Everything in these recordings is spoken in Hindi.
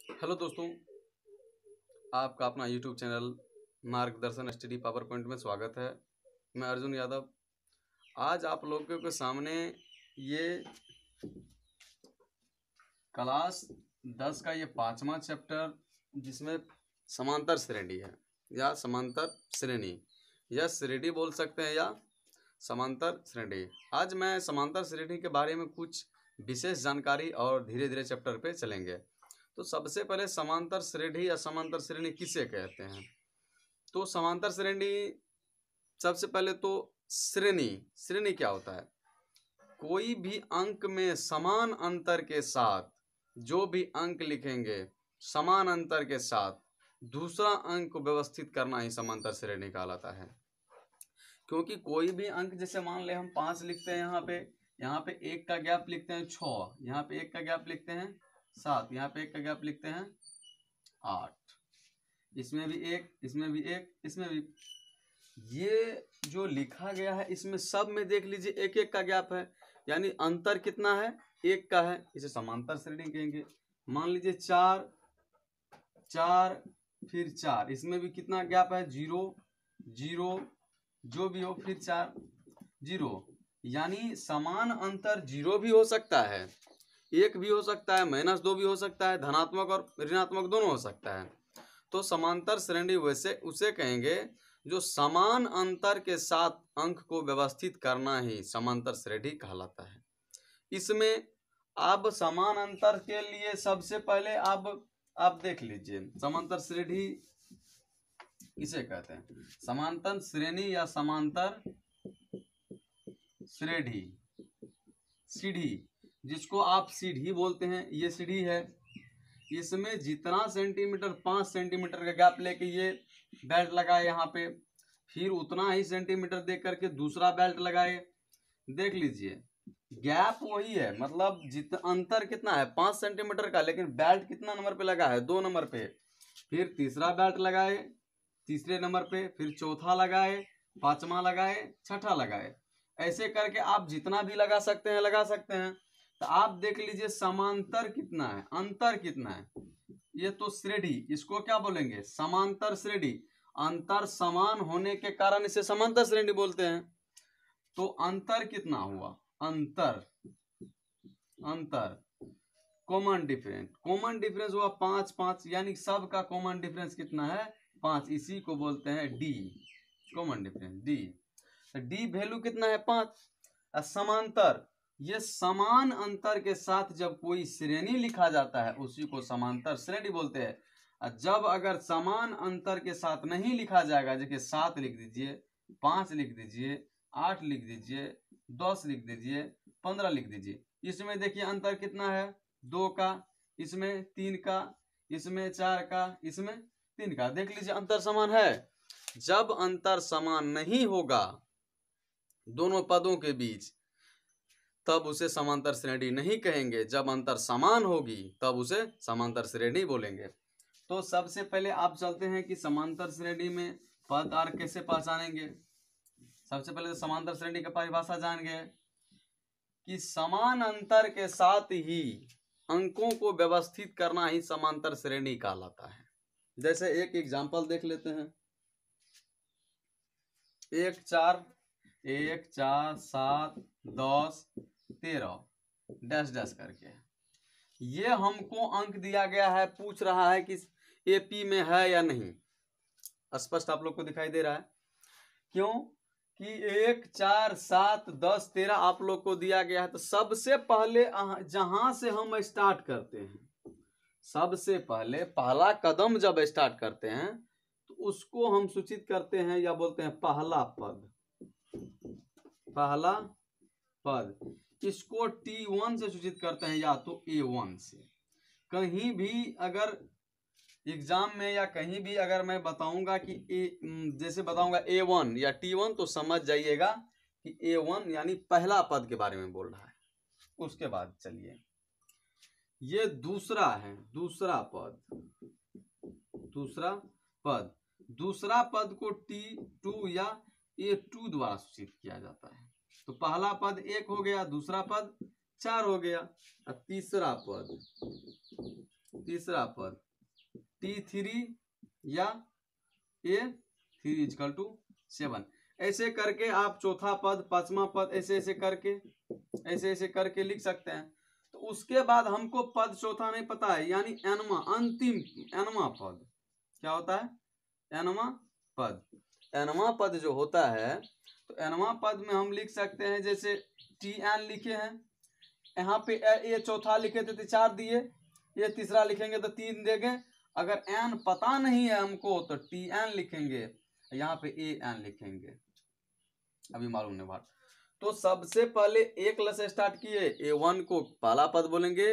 हेलो दोस्तों, आपका अपना यूट्यूब चैनल मार्गदर्शन स्टडी पावर पॉइंट में स्वागत है। मैं अर्जुन यादव। आज आप लोगों के सामने ये क्लास 10 का ये 5वां चैप्टर, जिसमें समांतर श्रेणी है या समांतर श्रेणी या श्रेणी बोल सकते हैं या समांतर श्रेणी। आज मैं समांतर श्रेणी के बारे में कुछ विशेष जानकारी और धीरे धीरे चैप्टर पे चलेंगे। तो सबसे पहले समांतर श्रेणी या समांतर श्रेणी किसे कहते हैं? तो समांतर श्रेणी, सबसे पहले तो श्रेणी क्या होता है? कोई भी अंक में समान अंतर के साथ जो भी अंक लिखेंगे समान अंतर के साथ दूसरा अंक को व्यवस्थित करना ही समांतर श्रेणी कहलाता है। क्योंकि कोई भी अंक, जैसे मान ले हम 5 लिखते हैं, यहाँ पे 1 का गैप लिखते हैं 6, यहाँ पे 1 का गैप लिखते हैं 7, यहाँ पे 1 का गैप लिखते हैं 8, इसमें भी 1, इसमें भी 1, इसमें भी। ये जो लिखा गया है इसमें सब में देख लीजिए 1-1 का गैप है, यानी अंतर कितना है? 1 का है। इसे समांतर श्रेणी कहेंगे। मान लीजिए 4 4 फिर 4, इसमें भी कितना गैप है? 0 0, जो भी हो, फिर 4 0, यानी समान अंतर 0 भी हो सकता है, 1 भी हो सकता है, -2 भी हो सकता है, धनात्मक और ऋणात्मक दोनों हो सकता है। तो समांतर श्रेणी वैसे उसे कहेंगे जो समान अंतर के साथ अंक को व्यवस्थित करना ही समांतर श्रेणी कहलाता है। इसमें अब समान अंतर के लिए सबसे पहले आप देख लीजिए, समांतर श्रेणी इसे कहते हैं समांतर श्रेणी या समांतर श्रेणी। सीढ़ी, जिसको आप सीढ़ी बोलते हैं, ये सीढ़ी है। इसमें जितना सेंटीमीटर 5 सेंटीमीटर का गैप लेके ये बेल्ट लगाए यहाँ पे, फिर उतना ही सेंटीमीटर दे करके दूसरा बेल्ट लगाए। देख लीजिए गैप वही है, मतलब जितना अंतर कितना है 5 सेंटीमीटर का, लेकिन बेल्ट कितना नंबर पे लगा है? 2 नंबर पे। फिर तीसरा बेल्ट लगाए तीसरे नंबर पे, फिर चौथा लगाए, 5वां लगाए, छठा लगाए। ऐसे करके आप जितना भी लगा सकते हैं लगा सकते हैं। तो आप देख लीजिए समांतर कितना है, अंतर कितना है। ये तो श्रेणी, इसको क्या बोलेंगे? समांतर श्रेणी। अंतर समान होने के कारण इसे समांतर श्रेणी बोलते हैं। तो अंतर कितना हुआ? अंतर कॉमन डिफरेंस हुआ 5 5, यानी सबका कॉमन डिफरेंस कितना है? 5। इसी को बोलते हैं D, common difference D. D value कितना है? 5। समांतर, ये समान अंतर के साथ जब कोई श्रेणी लिखा जाता है उसी को समांतर श्रेणी बोलते हैं। जब अगर समान अंतर के साथ नहीं लिखा जाएगा, जैसे 7 लिख दीजिए, 5 लिख दीजिए, 8 लिख दीजिए, 10 लिख दीजिए, 15 लिख दीजिए, इसमें देखिए अंतर कितना है? 2 का, इसमें 3 का, इसमें 4 का, इसमें 3 का। देख लीजिए अंतर समान है। जब अंतर समान नहीं होगा दोनों पदों के बीच, तब उसे समांतर श्रेणी नहीं कहेंगे। जब अंतर समान होगी तब उसे समांतर श्रेणी बोलेंगे। तो सबसे पहले आप चलते हैं कि समांतर श्रेणी में पद और कैसे पहचानेंगे। सबसे पहले तो समांतर श्रेणी की परिभाषा जान गए कि समान अंतर के साथ ही अंकों को व्यवस्थित करना ही समांतर श्रेणी कहलाता है। जैसे एक एग्जांपल देख लेते हैं। 1 4 7 10 13 डैश डैश करके ये हमको अंक दिया गया है। पूछ रहा है कि एपी में है या नहीं। स्पष्ट आप लोग को दिखाई दे रहा है? क्यों कि 1 4 7 10 13 आप लोग को दिया गया है। तो सबसे पहले जहां से हम स्टार्ट करते हैं, सबसे पहले पहला कदम जब स्टार्ट करते हैं तो उसको हम सूचित करते हैं या बोलते हैं पहला पद। पहला पद इसको T1 से सूचित करते हैं या तो A1 से। कहीं भी अगर एग्जाम में या कहीं भी अगर मैं बताऊंगा कि जैसे बताऊंगा A1 या T1, तो समझ जाइएगा कि A1 यानी पहला पद के बारे में बोल रहा है। उसके बाद चलिए, ये दूसरा है, दूसरा पद को T2 या A2 द्वारा सूचित किया जाता है। तो पहला पद 1 हो गया, दूसरा पद 4 हो गया। अब तीसरा तीसरा पद T3 या A3 इक्वल टू 7। ऐसे करके आप चौथा पद, पांचवा पद ऐसे ऐसे करके लिख सकते हैं। तो उसके बाद हमको पद चौथा नहीं पता है, यानी एनवा, अंतिम एनवा पद क्या होता है? एनवा पद। एनवा पद जो होता है, तो एनवा पद में हम लिख सकते हैं, जैसे Tn लिखे हैं, यहाँ पे ये चौथा लिखे थे तो 4 दिए, ये तीसरा लिखेंगे तो 3 देंगे। अगर n पता नहीं है हमको तो Tn लिखेंगे, यहाँ पे An लिखेंगे, अभी मालूम नहीं बात। तो सबसे पहले एक से स्टार्ट किए, A1 को पहला पद बोलेंगे,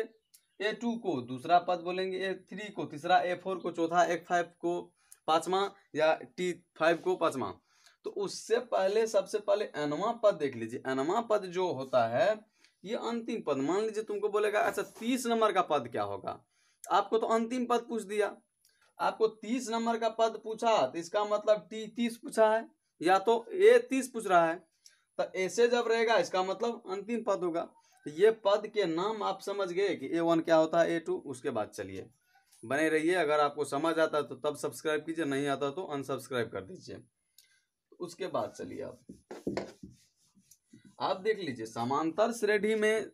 A2 को दूसरा पद बोलेंगे, A3 को तीसरा, A4 को चौथा, A5 को पांचवा या T5 को पांचवा। तो उससे पहले सबसे पहले एनवा पद देख लीजिए। एनवा पद जो होता है ये अंतिम पद। मान लीजिए तुमको बोलेगा अच्छा 30 नंबर का पद क्या होगा, आपको तो अंतिम पद पूछ दिया, आपको 30 नंबर का पद पूछा तो इसका मतलब T30 पूछा है या तो A30 पूछ रहा है, तो ऐसे जब रहेगा इसका मतलब अंतिम पद होगा। तो ये पद के नाम आप समझ गए कि A1 क्या होता है, A2। उसके बाद चलिए बने रहिए, अगर आपको समझ आता है तो तब सब्सक्राइब कीजिए, नहीं आता तो अनसब्सक्राइब कर दीजिए। उसके बाद चलिए आप देख लीजिए समांतर श्रेणी में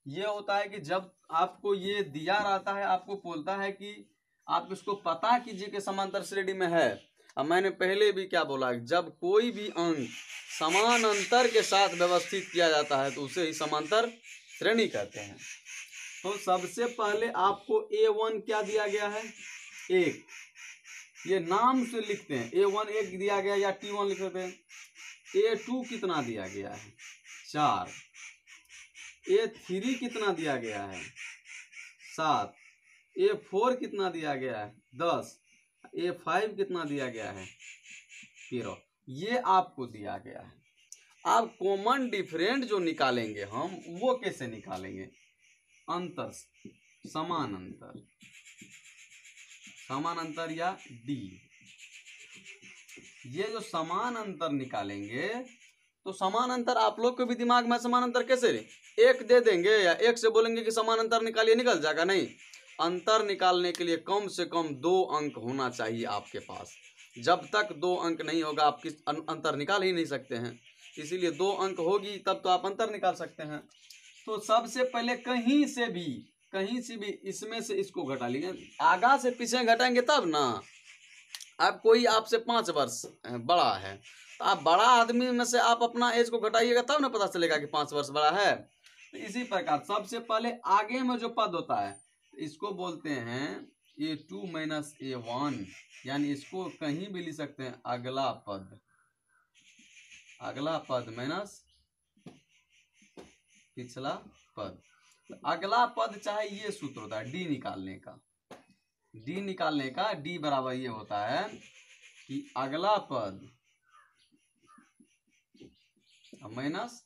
ये होता है कि जब आपको ये दिया रहता है, आपको बोलता है कि आप इसको पता कीजिए कि समांतर श्रेणी में है। अब मैंने पहले भी क्या बोला, जब कोई भी अंक समान अंतर के साथ व्यवस्थित किया जाता है तो उसे ही समांतर श्रेणी कहते हैं। तो सबसे पहले आपको A1 क्या दिया गया है, 1, ये नाम से लिखते हैं। A1 1 दिया गया या T1 लिख सकते हैं। A2 कितना दिया गया है, 4। A3 कितना दिया गया है, 7। A4 कितना दिया गया है, 10। A5 कितना दिया गया है, 13। ये आपको दिया गया है। आप कॉमन डिफरेंट जो निकालेंगे हम, वो कैसे निकालेंगे, अंतर, समान अंतर या D। ये जो समान अंतर निकालेंगे, तो समान अंतर आप लोग के भी दिमाग में समान अंतर कैसे ले, 1 दे देंगे या 1 से बोलेंगे कि समान अंतर निकालिए, निकल जाएगा? नहीं, अंतर निकालने के लिए कम से कम 2 अंक होना चाहिए आपके पास। जब तक 2 अंक नहीं होगा आप किस अंतर निकाल ही नहीं सकते हैं। इसीलिए 2 अंक होगी तब तो आप अंतर निकाल सकते हैं। तो सबसे पहले कहीं से भी इसमें से इसको घटा लेंगे, आगा से पीछे घटाएंगे तब ना। अब कोई आपसे 5 वर्ष बड़ा है, तो आप बड़ा आदमी में से आप अपना एज को घटाइएगा तब ना पता चलेगा कि 5 वर्ष बड़ा है। तो इसी प्रकार सबसे पहले आगे में जो पद होता है इसको बोलते हैं A2 माइनस A1, यानी इसको कहीं भी लिख सकते हैं अगला पद माइनस पिछला पद। तो अगला पद चाहे ये सूत्र होता है D निकालने का। D बराबर ये होता है कि अगला पद माइनस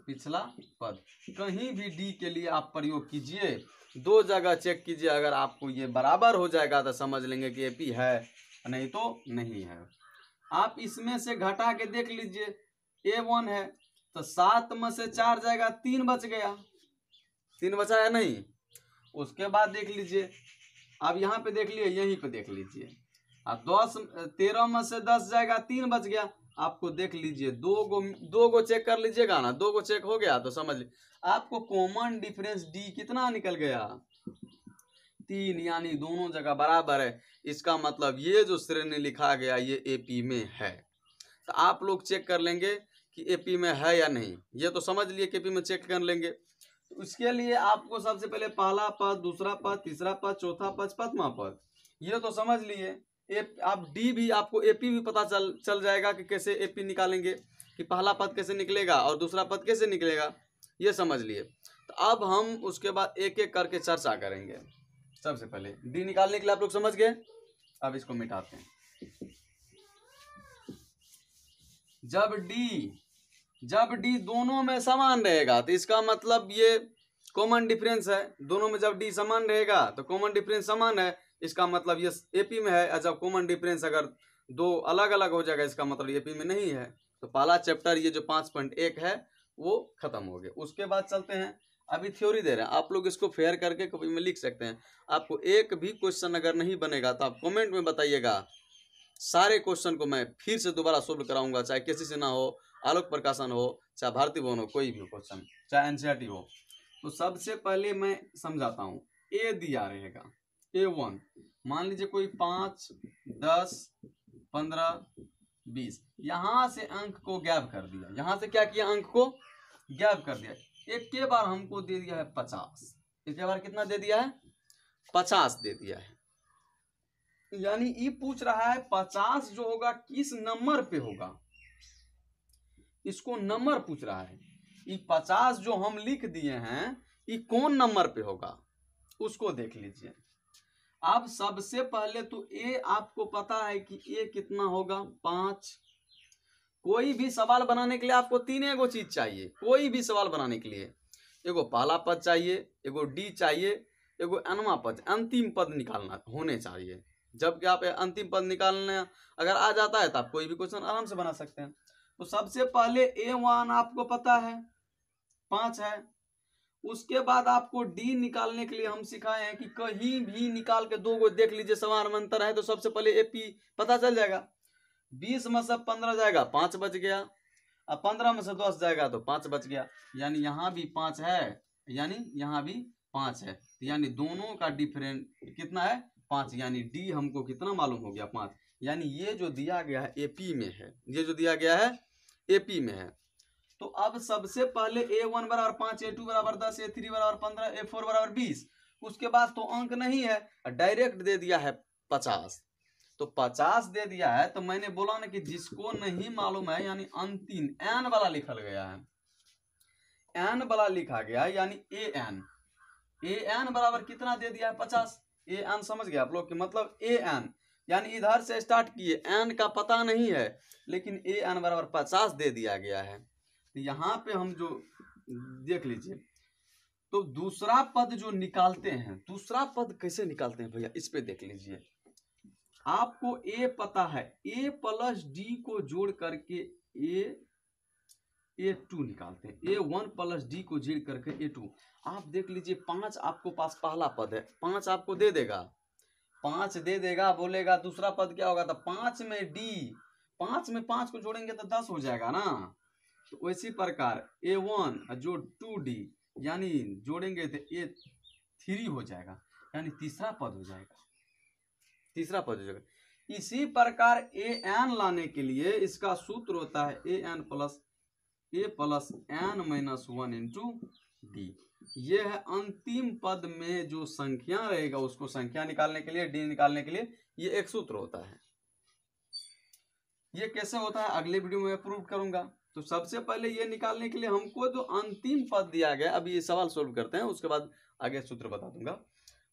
पिछला पद। कहीं भी D के लिए आप प्रयोग कीजिए, 2 जगह चेक कीजिए, अगर आपको ये बराबर हो जाएगा तो समझ लेंगे कि AP है, नहीं तो नहीं है। आप इसमें से घटा के देख लीजिए, A1 है तो 7 में से 4 जाएगा, 3 बच गया, 3 बचा है नहीं। उसके बाद देख लीजिए, अब यहाँ पे देख लिए, यहीं पे देख लीजिए, अब 13 में से 10 जाएगा, 3 बच गया। आपको देख लीजिए, दो गो चेक कर लीजिएगा ना, 2 गो चेक हो गया तो समझ लीजिए आपको कॉमन डिफरेंस D कितना निकल गया, 3, यानी दोनों जगह बराबर है। इसका मतलब ये जो श्रेणी लिखा गया ये AP में है। तो आप लोग चेक कर लेंगे कि AP में है या नहीं, ये तो समझ लिए कि AP में चेक कर लेंगे। तो इसके लिए आपको सबसे पहले पहला पद, दूसरा पद, तीसरा पद, चौथा पद, पांचवा पद, ये तो समझ लिए। आप D भी, आपको AP भी पता चल जाएगा कि कैसे AP निकालेंगे, कि पहला पद कैसे निकलेगा और दूसरा पद कैसे निकलेगा, ये समझ लिए। तो अब हम उसके बाद एक एक करके चर्चा करेंगे। सबसे पहले D निकालने के लिए आप लोग समझ गए, अब इसको मिटाते हैं। जब D दोनों में समान रहेगा तो इसका मतलब ये कॉमन डिफरेंस है। दोनों में जब D समान रहेगा तो कॉमन डिफरेंस समान है, इसका मतलब ये AP में है। और जब कॉमन डिफरेंस अगर 2 अलग अलग हो जाएगा इसका मतलब AP में नहीं है। तो पहला चैप्टर ये जो 5.1 है वो खत्म हो गया। उसके बाद चलते हैं अभी थ्योरी दे रहे हैं, आप लोग इसको फेयर करके कॉपी में लिख सकते हैं। आपको एक भी क्वेश्चन अगर नहीं बनेगा तो आप कमेंट में बताइएगा, सारे क्वेश्चन को मैं फिर से दोबारा सोल्व कराऊंगा, चाहे किसी से ना हो, आलोक प्रकाशन हो, चाहे भारती भवन हो, कोई भी क्वेश्चन, चाहे एनसीईआरटी हो। तो सबसे पहले मैं समझाता हूँ। ए दिया रहेगा A1, मान लीजिए कोई 5, 10, 15, 20, यहाँ से अंक को गैप कर दिया, यहाँ से क्या किया, अंक को गैप कर दिया। एक के बार हमको दे दिया है 50, एक के बार कितना दे दिया है, 50 दे दिया है। यानी ये पूछ रहा है 50 जो होगा किस नंबर पे होगा, इसको नंबर पूछ रहा है। ये 50 जो हम लिख दिए हैं ये कौन नंबर पे होगा उसको देख लीजिए। अब सबसे पहले तो ए आपको पता है कि ए कितना होगा, 5। कोई भी सवाल बनाने के लिए आपको 3 चीज चाहिए, कोई भी सवाल बनाने के लिए। एगो पहला पद चाहिए, एगो डी चाहिए, एगो अनवा पद, अंतिम पद निकालना होने चाहिए। जबकि आप अंतिम पद निकालने अगर आ जाता है तो आप कोई भी क्वेश्चन आराम से बना सकते हैं। तो सबसे पहले A1 आपको पता है 5 है। उसके बाद आपको डी निकालने के लिए हम सिखाए हैं कि कहीं भी निकाल के 2 को देख लीजिए, समान में अंतर है तो सबसे पहले AP पता चल जाएगा। 20 में से 15 जाएगा, 5 बच गया। अब 15 में से 10 जाएगा तो 5 बच गया। यानी यहाँ भी 5 है, यानी यहाँ भी 5 है, यानी दोनों का डिफरेंस कितना है, 5। यानी डी हमको कितना मालूम हो गया, 5। यानी ये जो दिया गया है AP में है, ये जो दिया गया है AP में है। तो अब सबसे पहले A1 बराबर 5, A2 बराबर 10, A3 बराबर 15, A4 बराबर 20। उसके बाद तो अंक नहीं है, डायरेक्ट दे दिया है 50। तो 50 दे दिया है तो मैंने बोला ना कि जिसको नहीं मालूम है, यानी अंतिम n वाला लिखल गया है, n वाला लिखा गया है, यानी an बराबर कितना दे दिया है, 50। an समझ गया आप लोग कि मतलब an, यानी इधर से स्टार्ट किए, n का पता नहीं है लेकिन an बराबर 50 दे दिया गया है। तो यहाँ पे हम जो देख लीजिए, तो दूसरा पद जो निकालते हैं, दूसरा पद कैसे निकालते हैं भैया, इस पे देख लीजिए। आपको A पता है, A प्लस D को जोड़ करके A2 निकालते हैं, A1 प्लस D को जोड़ करके A2। आप देख लीजिए 5 आपको पास पहला पद है, 5 आपको दे देगा, 5 दे देगा, बोलेगा दूसरा पद क्या होगा, तो 5 में D, 5 में 5 को जोड़ेंगे तो 10 हो जाएगा ना। तो इसी प्रकार A1 जो 2D यानी जोड़ेंगे तो A3 हो जाएगा, यानी तीसरा पद हो जाएगा, तीसरा पद हो जाएगा। इसी प्रकार an लाने के लिए इसका सूत्र होता है an plus A plus n minus 1 into D. ये है अंतिम पद में जो संख्या रहेगा उसको संख्या निकालने के लिए, डी निकालने के लिए ये एक सूत्र होता है। ये कैसे होता है अगले वीडियो में प्रूव करूंगा। तो सबसे पहले ये निकालने के लिए हमको जो अंतिम पद दिया गया, अभी ये सवाल सोल्व करते हैं उसके बाद आगे सूत्र बता दूंगा।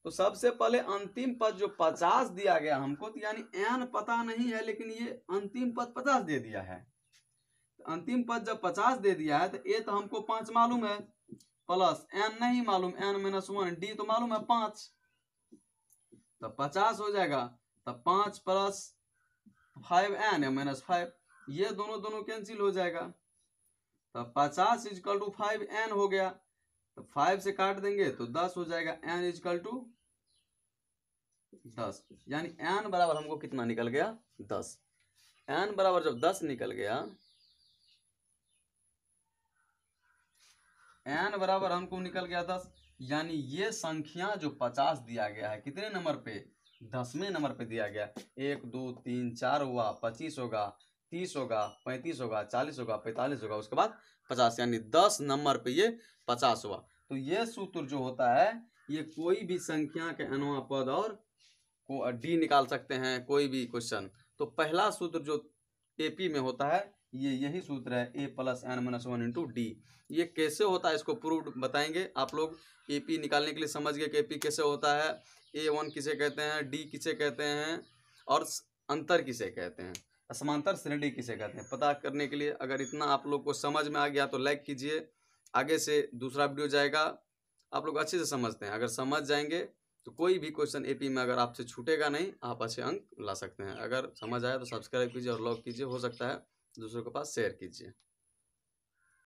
तो सबसे पहले अंतिम पद जो 50 दिया गया हमको, तो यानी n पता नहीं है लेकिन ये अंतिम पद 50 दे दिया है। तो अंतिम पद जब 50 दे दिया है तो a तो हमको 5 मालूम है, प्लस n नहीं मालूम, n माइनस 1, d तो मालूम है 5, तो 50 हो जाएगा। तब 5 प्लस 5n माइनस 5, ये दोनों कैंसिल हो जाएगा। तब 50 इजकल टू 5n हो गया, तो 5 से काट देंगे तो 10 हो जाएगा, n इजकल टू 10। यानी n बराबर हमको कितना निकल गया, 10। n बराबर जब 10 निकल गया, n बराबर हमको निकल गया 10, यानी ये संख्या जो 50 दिया गया है कितने नंबर पे, 10वें नंबर पे दिया गया। 1 2 3 4 हुआ, 25 होगा, 30 होगा, 35 होगा, 40 होगा, 45 होगा, उसके बाद 50, यानी 10 नंबर पे ये 50 हुआ। तो ये सूत्र जो होता है ये कोई भी संख्या के अनवा पद और को डी निकाल सकते हैं, कोई भी क्वेश्चन। तो पहला सूत्र जो AP में होता है ये यही सूत्र है, A plus n minus 1 into D. ये कैसे होता है इसको प्रूव बताएंगे आप लोग। AP निकालने के लिए समझ गए कि AP कैसे होता है, A1 किसे कहते हैं, D किसे कहते हैं और अंतर किसे कहते हैं, समांतर श्रेणी किसे कहते हैं, पता करने के लिए अगर इतना आप लोग को समझ में आ गया तो लाइक कीजिए। आगे से दूसरा वीडियो जाएगा, आप लोग अच्छे से समझते हैं, अगर समझ जाएंगे तो कोई भी क्वेश्चन AP में अगर आपसे छूटेगा नहीं, आप अच्छे अंक ला सकते हैं। अगर समझ आया तो सब्सक्राइब कीजिए और लाइक कीजिए, हो सकता है दूसरों के पास शेयर कीजिए।